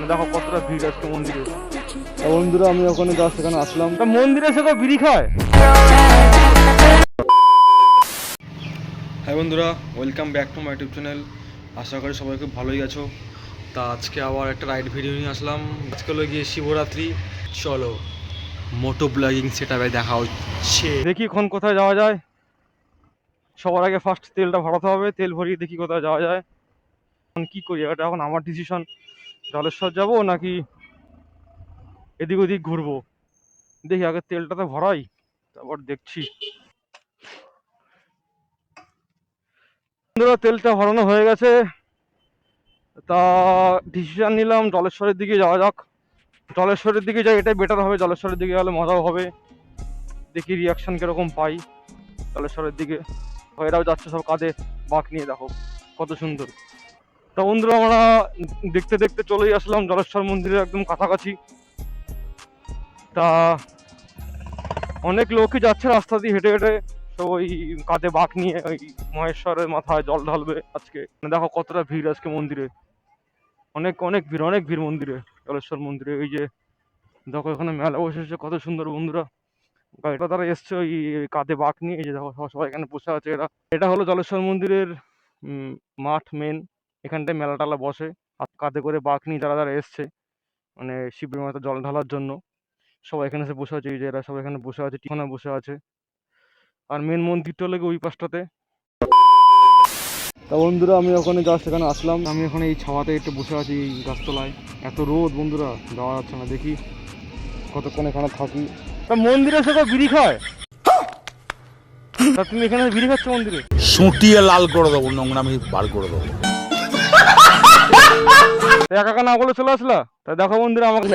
দেখো কতটা ভিড় আজকে মন্দিরে। বন্ধুরা আমি ওখানে জাস্ট এখানে আসলাম। তা মন্দিরে এসে তো বিড়ি খায়। হ্যাঁ বন্ধুরা, welcome back to my YouTube channel. আশা করি সবাই খুব ভালোই আছো। তা আজকে আবার একটা রাইড ভিডিও নিয়ে আসলাম। আজকে হলো গিয়ে শিবরাত্রি। চলো মোটো ব্লগিং সেটআপে দেখা হচ্ছে। দেখি এখন কোথায় যাওয়া যায়। সবার আগে ফার্স্ট তেলটা ভরাতে হবে, তেল ভরিয়ে দেখি কোথায় যাওয়া যায়। এখন কী করি, এটা এখন আমার ডিসিশন। জলেশ্বর যাবো নাকি এদিক ওদিক ঘুরবো, দেখি আগে তেলটাতে ভরাই, তারপর দেখছি। তেলটা ভরানো হয়ে গেছে, তা ডিসিশন নিলাম জলেশ্বরের দিকে যাওয়া যাক। জলেশ্বরের দিকে যাই, এটাই বেটার হবে। জলেশ্বরের দিকে গেলে মজাও হবে। দেখি রিয়াকশন কিরকম পাই জলেশ্বরের দিকে। এরাও যাচ্ছে সব কাঁধে বাঁক নিয়ে, দেখো কত সুন্দর। তা বন্ধুরা আমরা দেখতে দেখতে চলেই আসলাম জলেশ্বর মন্দিরের একদম কাছাকাছি। তা অনেক লোকই যাচ্ছে রাস্তা দিয়ে হেঁটে হেঁটে, তো ওই কাঁধে বাঁক নিয়ে ওই মহেশ্বরের মাথায় জল ঢালবে আজকে। দেখো কতটা ভিড় আজকে মন্দিরে, অনেক অনেক ভিড়, অনেক ভিড় মন্দিরে, জলেশ্বর মন্দিরে। ওই যে দেখো এখানে মেলা বসেছে কত সুন্দর বন্ধুরা। গাড়িটা তারা এসছে ওই কাঁধে বাঁক নিয়ে। এই যে দেখো সবাই এখানে বসে আছে। এটা হলো জলেশ্বর মন্দিরের মাঠ মেন। এখানটায় মেলা টালা বসে। আর কাঁধে করে বাঁক নিয়ে যারা যারা এসছে, মানে শিবের মাথায় জল ঢালার জন্য, সবাই এখানে এসে বসে আছে। এই যে এরা সবাই এখানে বসে আছে, টিখানা বসে আছে। আর মেন মন্দিরটা হলো ওই পাশটাতে। তা বন্ধুরা আমি ওখানে জাস্ট এখানে আসলাম। আমি এখন এই ছাওয়াতে একটু বসে আছি, এই গাছতলায়। এত রোদ বন্ধুরা, যাওয়া যাচ্ছে না। দেখি কতক্ষণ এখানে থাকি। তা মন্দিরে এসে তো বিড়ি খায়। তা তুমি এখানে বিড়ি খাচ্ছ মন্দিরে? সুটিয়ে লাল করে দেবো, নোংরামি বার করে দেবো। একা একা না বলে চলে আসলা? তা দেখো বন্ধুরা আমাকে।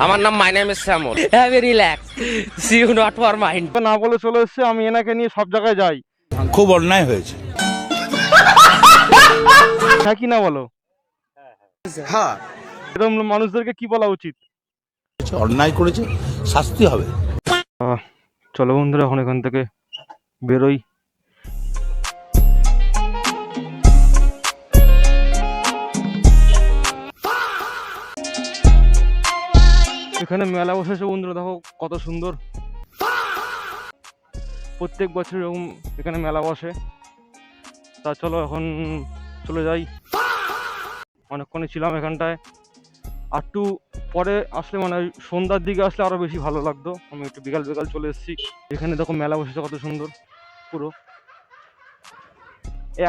আমার নাম my name is Shyamal. Have a relax, see you not for mind. না বলে চলে এসছে। আমি এনাকে নিয়ে সব জায়গায় যাই। খুব অন্যায় হয়েছে। হ্যাঁ কি না বলো? হ্যাঁ, এরকম মানুষদেরকে কি বলা উচিত? অন্যায় করেছে, শাস্তি হবে। চলো বন্ধুরা এখন এখান থেকে বেরোই। এখানে মেলা বসেছে বন্ধুরা, দেখো কত সুন্দর। প্রত্যেক বছর এরকম এখানে মেলা বসে। তা চলো এখন চলে যাই। অনেকক্ষণই ছিলাম এখানটায়। আর একটু পরে আসলে, মানে ওই সন্ধ্যার দিকে আসলে আরো বেশি ভালো লাগতো। আমি একটু বিকাল বিকাল চলে এসেছি। এখানে দেখো মেলা বসেছে কত সুন্দর পুরো।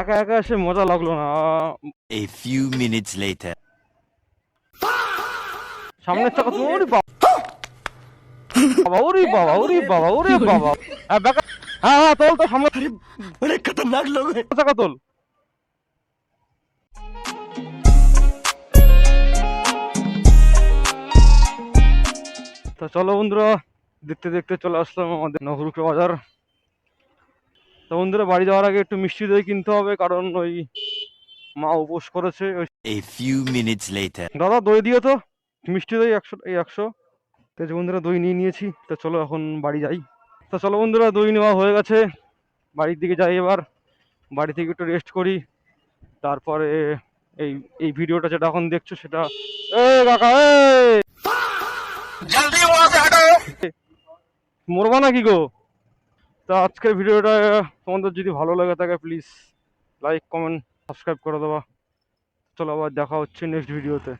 একা একা এসে মজা লাগলো না। A few minutes later. সামনের চাকা তো ওরে বাবা, ওরে বাবা, ওরে বাবা, ওরে বাবা। হ্যাঁ হ্যাঁ তোল তো সামনে, अरे खतरनाक लोग हैं। চাকা তোল। তা চলো বন্ধুরা দেখতে দেখতে চলে আসলাম আমাদের নগরুকে বাজার। তো বন্ধুরা বাড়ি যাওয়ার আগে একটু মিষ্টি দই কিনতে হবে, কারণ ওই মা উপোস করেছে। A few minutes later. দাদা দই দিও তো, মিষ্টি দই 100। তো যে বন্ধুরা দই নিয়ে নিয়েছি। তো চলো এখন বাড়ি যাই। তো চলো বন্ধুরা দই নেওয়া হয়ে গেছে, বাড়ির দিকে যাই এবার। বাড়ি থেকে একটু রেস্ট করি, তারপরে এই এই ভিডিওটা যেটা এখন দেখছো সেটা। এ কাকা এ জলদি ওয়া সে হটো। মরবা নাকি গো? তা আজকের ভিডিওটা তোমাদের যদি ভালো লাগে থাকে প্লিজ লাইক কমেন্ট সাবস্ক্রাইব করে দেবা। চলো আবার দেখা হচ্ছে নেক্সট ভিডিওতে।